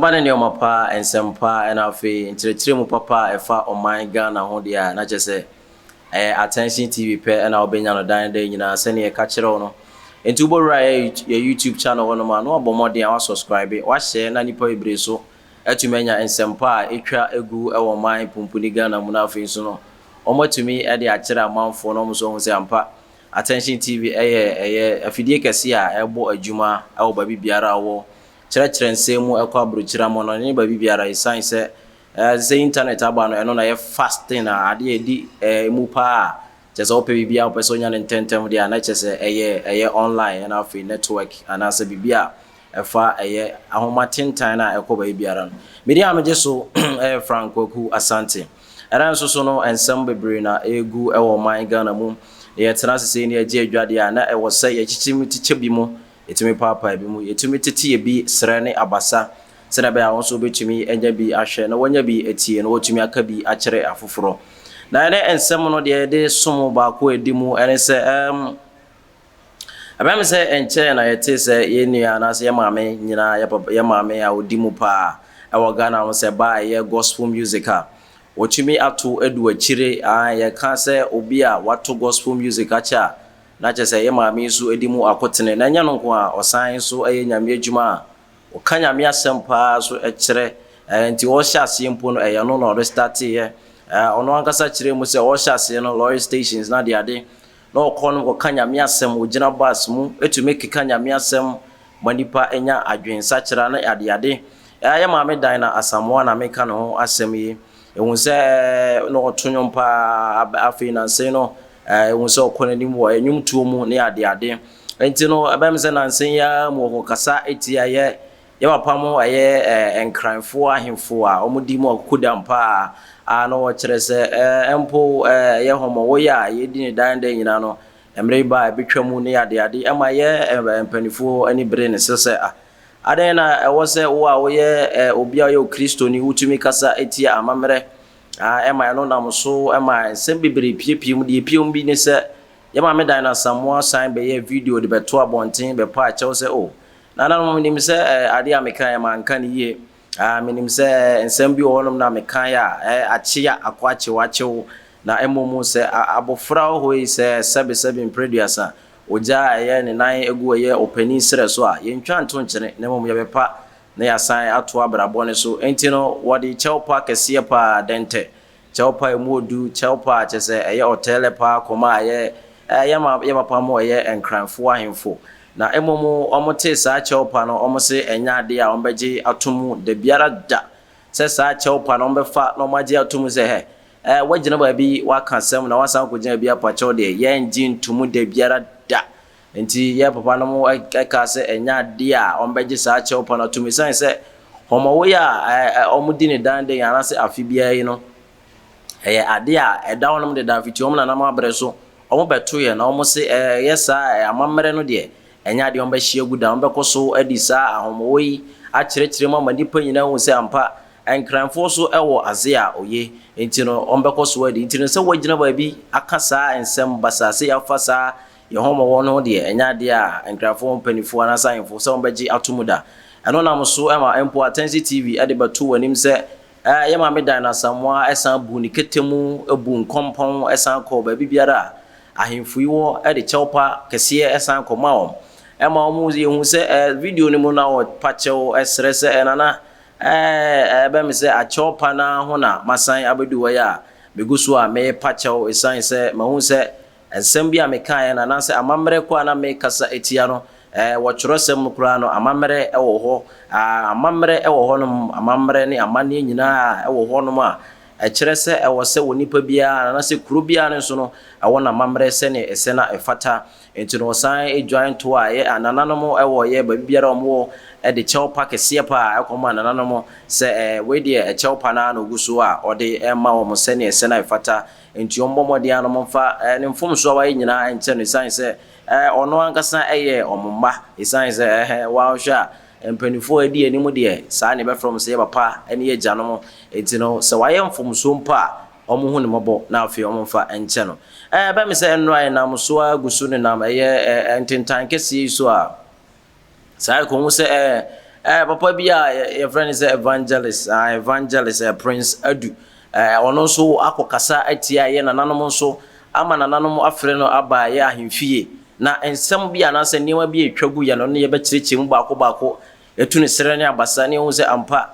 Bane ne omapa ensempa enafe ntiretiremu papa efa oman Ghana ho dia na chese attention TV pe na obenya no dan dan nyina se ne ka kire no enti ubowura ye YouTube channel wono ma no abomoden a subscribe wa share na nipa ebre so atumenya ensempa etwa egu ewo man pumpuni Ghana mu na afi so no omotumi e de akire amanfo no so ho se ampa attention TV eye afidie kese a ebo adwuma ewo ba bibiara wo chere nsemu ekwa bruchira mono ni ba bibiara isan se internet aba no eno na ye fasting na ade edi mu pa chese ope bibia ope so nya ntentem dia na chese eye online na afi network ana se bibia efa eye ahomatentan na ekwa ba bibiara no media amje so Franco ku asante era so no ensem bebre na egu ewo man Ghana mu ye tena se ni age adwade a na ewo se ye chichim tiche bi mu etumi papa bi mu etumi tete bi srene abasa sene be a won so betumi enya bi ahwe na wonya bi etie na wotumi aka bi akere afoforo na ene ensem no de somo ba ko edimu ene se abam se enche na yete se ye nua na se ye maame nyina ye maame a odimu pa e wo Ghana won se ba ye gospel music a wotumi ato edu akire ye ka se obi a wato gospel music acha na chese ye maame su edimu akotene na nya no nko a osan so aye nyame adwuma o ka nyame asempa so ekire enti wo hyase mpo no eye no no restart ye ono ankasa kire mu se wo hyase no lawyer stations na de ade na okọ no ka nyame asem ogina bus mu etumi keka nyame asem manipa enya adwensa kira na ade ye maame dan na asamoa na meka no asem yi ehun se no otonyo mpa afi na nse no wonso okonanim wo enyum tuo mu ne ade enti no abam se nansen ya mu ko kasa etia ye papa mu enkranfo ahemfo a omudi mu akoda mpa a no wo kire se empo ye homo wo ya ye di ne dan dan nyina no emre ba betwa mu ne ade ema ye empanifo ani bre ne sese ade na wo se wo a wo ye obi a ye Kristo ni utumi kasa etia amamre ema no nam so ema sembebere piepiem de piom bi ne se yema me dan na samoa sign be ye video de beto abonten be pa che se na mo nim se ade a mekan ma nka ne ye menim se ensem bi wonum na mekan ya ache ya akwache wache na emomu se abofra ho yi se sebe producer oja ye ne nan egu ye opani sere so a ye ntwa nto nkyene na emomu ye be pa na ya san ato abrabo ne so enti no wodi chewpa kese pa dente chewpa emodu chewpa chese eye hotel pa koma ye papa mo ye enkranfo ahemfo na emomu omote sa chewpa no omose enya ade a ombeje atomu de biara da se sa chewpa no ombefa no maje atomu se he wagina ba bi waka sem na wasan ko gina bi apa chew de ye njin tumu de biara da enti ye papa no mo ka se enya de a ombeje sa chewpa no tumi san se homo wo ya omudi ne dan de yana se afibia yi no ade a eda wonom de dan fiti omna na ma bre so omo beto ye na omo se yesa amamre no de enya de ombe hie guda ombe koso adi sa ahomo wo yi a kire mama nipa nyina hu se ampa enkranfo so ewo aze a oye enti no ombe koso adi enti no se wagina ba bi akasa ensem basase ya fasa ye homo wo no de enya de a enkranfo mpanifo na sanfo se ombeji atomuda eno na so ema empo attention TV ade beto wanim se ye maame dan na samoa esan bu ni ketemu ebu nkompon esan ko ba bibiara ahemfu yiwo ede chewpa kese esan ko mawo ema omu ye hu se video ni mu na o pachew esrese enana be me se a chewpa na ho na masan abedu ya begusu a me pachew esan se ma hu se ensem bia me kan na na se amamre kwa na me kasa etia no wachorosem kura no amamre ewo ho amamre ewo ho no amamre ni amane nyina ewo ho no a kire se ewo se wonipa bia na se kuro bia ne so no ewo na amamre se ne esena efata enti no san join to a ye anananom ewo ye ba biara omo de chewpa kese pa ekoma anananom se we de chewpa na no guso a ode ema wo mo se ne esena efata enti ombomode anom fa ne mfom so wa nyina enche no san se ono ankasa omumba isan se wa hwa empanifo adi animu de sa ne be from se papa ene ye janom enti no se wa ye mfomso mpa omo hu ne mobo na afi omo fa enche no ba me se enro ai na mso agusu ne nam ententan kese so a sa ko hu se papa bi a your friend is evangelist Prince Adu ono so akokasa atia ye nananom so ama nananom afre no aba ye ahemfie na ensem bi anase niwa bi etwagu ye no ne ye bekyereke mu baako etu ne sere ne abasa ne hu se ampa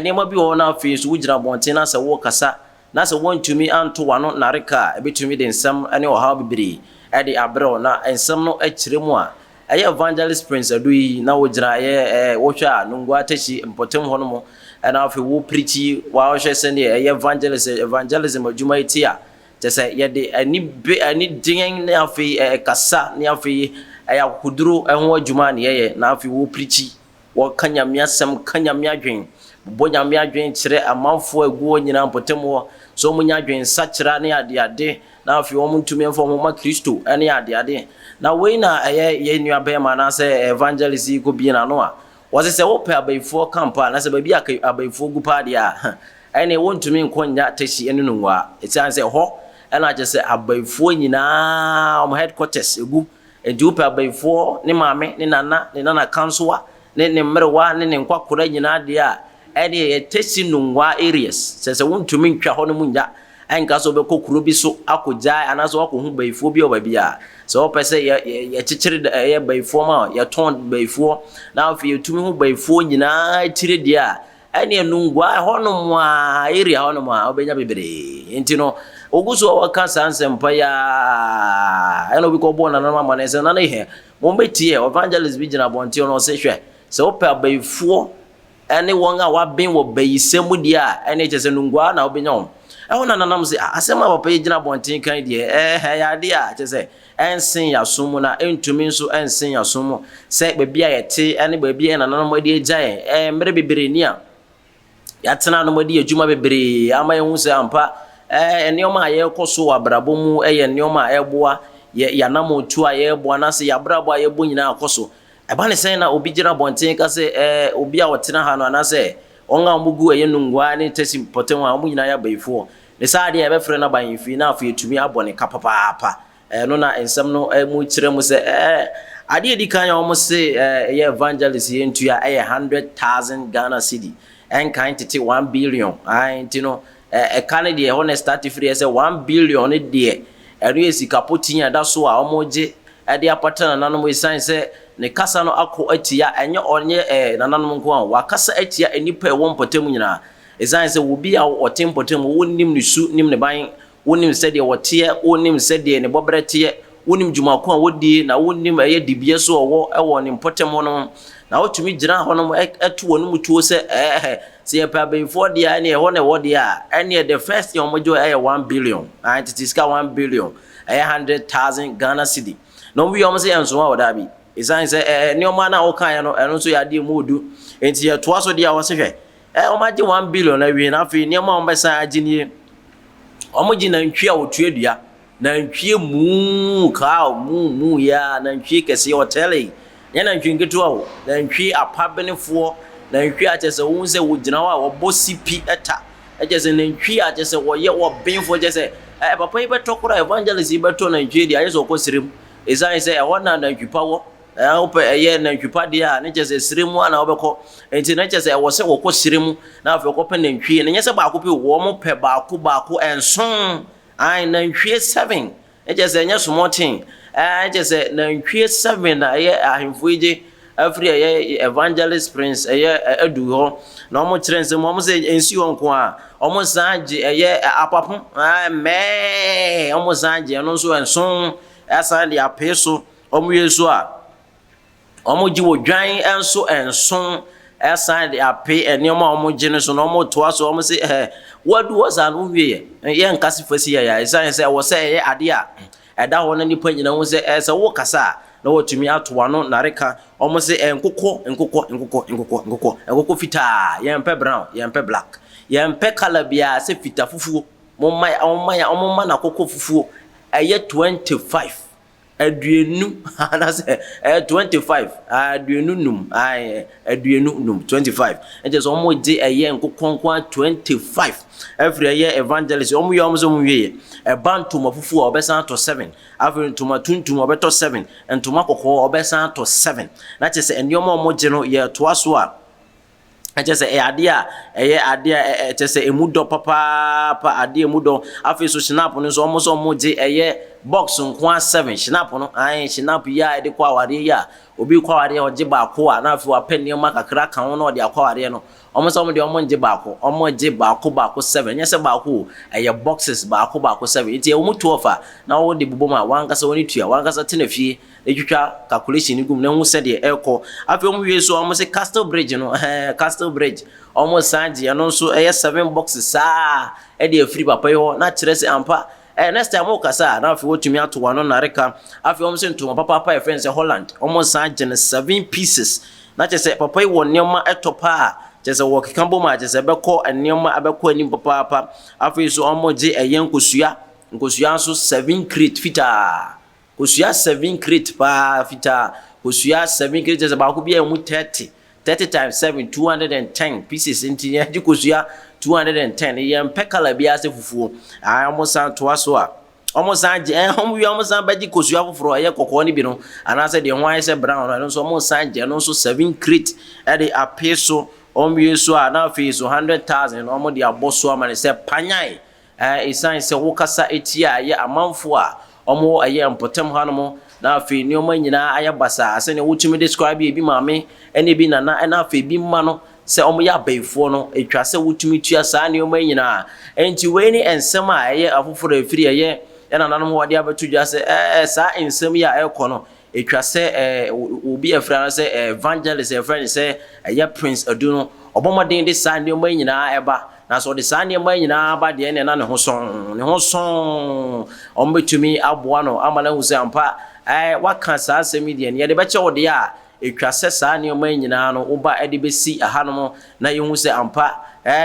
niwa bi wo na afi so wugyina bonten na se wo kasa na se wontumi anto wano nareka ebetumi de ensem ane oha bibiri ede abrɛ na ensem no akyire mu a Evangelist Prince Adu yi na wogyina wo hwa nungwa tachi mpotem ho no mo na afi wo preachi wa hwe se ne evangelism adwuma itia tese ye de ani dingen ne afi kasa ne afi akuduro ho adwuma ne ye na afi wo preachi wo kanyamia sem kanyamia dwen bonyamia dwen kire amanfo aguo nyina mpotem ho so munya adwen sakira ne ade na afi wo ntumi enfo mo ma Kristo ene ade na we na ye nua be ma na se evangelist ko bi na no a wo se wo pe abaifo campa na se ba bi abaifo gu pa dia ene wontumi nkonya tashi ene nwa eti an se ho ena je se abaifo nyina om headquarters egu enti wo pe abaifo ne maame ne nana kansoa ne mrewa ne nkwakora nyina dia ene ye tashi nwa areas se wontumi ntwa ho no munya enka so be kokuro bi so akogya anaso akohu baifo bi obabia so pese ye chichiri ye baifo ma ye ton baifo na afi yetumi hu baifo nyina tire dia ene nungwa hono mu area hono mu obenya bebere enti no oguso waka sansem ya eno bi ko bona na mama na se na ihe mo betie evangelist bi gina bonti no se hwe se opa baifo ene won a waben wo bayisemu dia ene chese nungwa na obenya na nanam se asema papa yi gina bonten kan de ya de a chese ensin ya sumu na entumi nso ensin ya sumu se bebia yete ene bebia nanam ade agyae mere bebere ni a yatena no made adwuma bebere ama yehu se ampa enioma aye koso abrabo mu enioma eboa ya namotu aye eboa na se ya brabo aye bo nyina akoso eba ne sen na obi gina bonten ka se obi a wotena ha no anase onga mugu nungwa ne tesi potem wa mu nyina ya baifo ne saade e be frɛ na banfi na afa etumi abone kapapapa no na ensem no mu kyerɛ mu se ade edi kan ya omo se ye evangelist ye ntua 100,000 Ghana cedi en kan tete 1 billion enti no kan de ho na start free say 1 billion de eno esika potinya da so a omo gye ade apata na nanom esan se ne kasa no akọ atia enye onye nananom nko a wakasa atia enipa ewon potem nyina esan se wo bi a otem potem wonnim ne su nim ne ban wonnim se de wote wonnim se de ne bobrete wonnim dwumako a wodi na wonnim eye dibie so owo ewo ne potem no na otumi gina ho no eto wonum tuo se se ye pa before dia ne ho ne wodi a ene the first year omojo 1 billion and it is 1 billion 100,000 Ghana cedi no we omo se enso a oda bi esan se nioma na okan ya no eno so ya de modu enti ye toa so dia wo se hwe omaje 1 billion na wi na afi nioma omo besan agini omo gi na ntwi a otua dua na ntwi mu ka mu ya na ntwi kese hoteli ya na ntwi ngeto a na ntwi apabenefo na ntwi a chese wo se wo gina wa wo bosipi eta ejese na ntwi a chese wo ye wo benfo chese papa yi beto kura evangelist yi beto na ntwi dia yeso ko sirim esan se wona na ntwi pawo ope eye na ntwipa dia ne chese sirimu ana obekọ enti na chese wo se wo ko sirimu na afi ko pe na ntwi ne nyese ba ko pe wo mo pe ba ko enson ai na ntwi 7 e chese nya sumotin chese na ntwi 7 na ye ahemfo ije afri eye Evangelist Prince eye adu ho na omo kirense mo se ensi ho nko a omo sanje eye apapon me omo sanje no so enson asan dia peso omo yeso a omo ji wo dwan enso enson asan dia pe enioma omo gine so no omo toa so omo se wadu wasa no wie ye nkase fasi ya asan se wo se ye ade a eda ho na nipa nyina wo se se wo kasa na wotumi atoa no nareka omo se nkokọ fita ye mpe brown ye mpe black ye mpe color bia se fita fufuo mo ma na kokọ fufuo eye 25 aduenu na se 25 aduenu num aduenu num 25 eje so omo de eye nkokọ 25 every year evangelist omo ye omo so mo wie bantu mafufu obesan to 7 afi ntuma tuntum obeto 7 ntuma kokọ obesan to 7 na chese enioma omo je no ye to aso a just say idea just say emudo papa idea emudo afi so snap no so almost box nko 7 snap no snap ya de kwa ware ya obi kwa ware oje baako a na afi wa pen ma kakra kan no de akwa ware no omo de omo nje baako omo je baako 7 nyese baako boxes baako 7 iti omutu ofa na wo de bubom a wankasa woni tua wankasa tenafie etwitwa calculation gum na hu se de eko afi omo wie so omo se Castle Bridge no Castle Bridge almost sanji and also 7 boxes e dey free papa yo na kire se ampa next time o kasa na afi wotumi ato wano na reka afi o mse nto papa e friends Holland almost sanji 7 pieces na kire se papa yo nema etopa just wo kikambo ma just ebeko nema abeko ani papa afi so omoje nkosua so 7 crate fita kosua 7 crate pa fita kosua 7 crate just ba ko bia mu 30 times 7 210 pieces into ya jikosua 210 yem pekala bia se fufuo almost to aso a almost anje we almost baji kosua fufuro ye kokko ni bi no anase de hwan se brown no so almost anje no so 7 crate e de apeso omyeso a na fe so 100,000 no mo de aboso amane se panyai isan se wokasa etia ye amanfo a omo aye mpotem hanomo na afi ni omo nyina ayabasa ase ne wutumi describe e bi maame ene bi nana na afi bi mma no se omo ya baifo no etwa se wutumi tua sa ne omo nyina enti we ni ensem a aye afoforo afiri aye ena nanom wode abetu dwa se sa ensem ya ekọ no etwa se obi afira no se evangelist e friend se aye prince aduno obomoden de sa ne omo nyina eba na so de sa ne omo nyina ba de na ne ho son ombetumi aboa no amala hu se ampa waka sa asemi de ne de be che wode a etwa se sa ne omo nyina no oba ede be si ahanom na yehu se ampa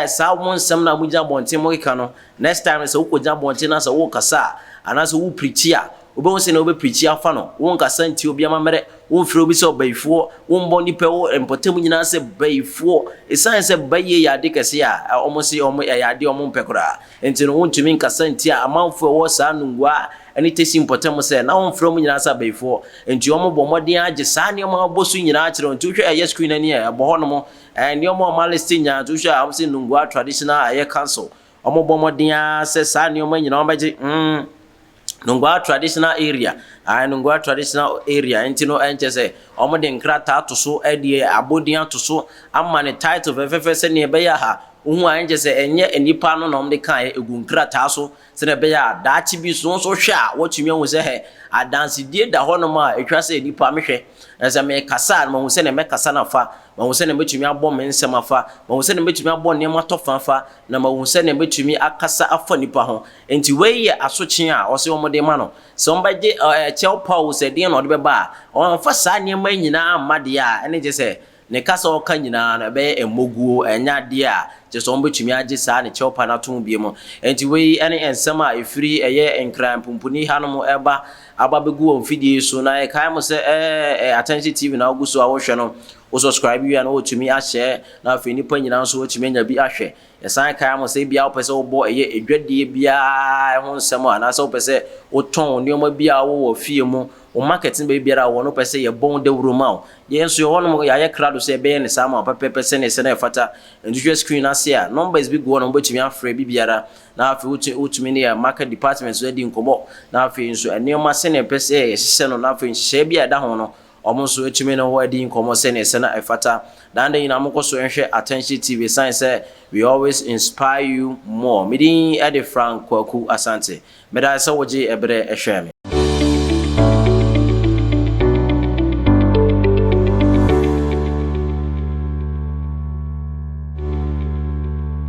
sa won sem na muja bonte mo ka no next time se ukoja bonte na se wo kasa ana se wo preach a obe won se na obe preach afa no won kasa nti obi amamere won fire obi se obaifo won bo ni pe wo empotem nyina se baifo esan se baye ya de kase a omo se omo ya de omo mpekora enti no won tumi kasa nti a amanfo wo sa nungwa ani tesi important se na won from nyina sa beifo enti omo bo modin age sa ne omo bosu nyina kire nti hwe aye screen ani e bo hono mo ne omo ma list nya to hwe am se nungwa traditional aye council omo bo modin se sa ne omo nyina omo beje nungwa traditional area nungwa traditional area enti no enche se omo de nkrata to so edie abodian to so amma ne title fefefe se ne be ya ha uhu anje se enye enipa no nom de kan egunkrata so se ne be ya daachi bi so hwe a wotumi hu se he adanse die da ho no ma etwa se enipa mehwe se me kasa ma hu se ne me kasa na fa ma hu se ne betumi abo me nsem afa ma hu se ne betumi abo ne ma tofa fa na ma hu se ne betumi akasa afa nipa ho enti we ye asochen a o se wo de ma no se on baje chel paul se de no de be ba on fa sa ne ma nyina amade a ene je se ne kasa o ka nyina na be emoguo enya de a je so mbetumi age sa ne cheopa na to bie mo enti we ene ensem a efiri eye enkran pumpuni hanom eba aba begu on fidie so na e kai mo se attention tv na oguso a wo hwe no o subscribe you na o tumi a share na afi ni pa nyina so o tumi nya bi ahwe esan kai mo se bia o pese o bo eye edwadie bia ho nsem a na se o pese o ton ni o ma bia wo fie mo o marketing be biara wo no pese ye bon de wuruma ye nso yo no ya ye krado se be ne sama pepe se ne se na fata nduhwe screen ase a numbers bi go no betumi afre bi biara na afi utumi ne market department so di nkomo na afi nso enema se ne pese ye hye no na afi hye bia da ho no omo so etumi no ho di nkomo se ne se na efata dan de ina mkoso enhwe attention tv sign say we always inspire you more midin ede frank kwaku asante meda se woje ebre ehwe me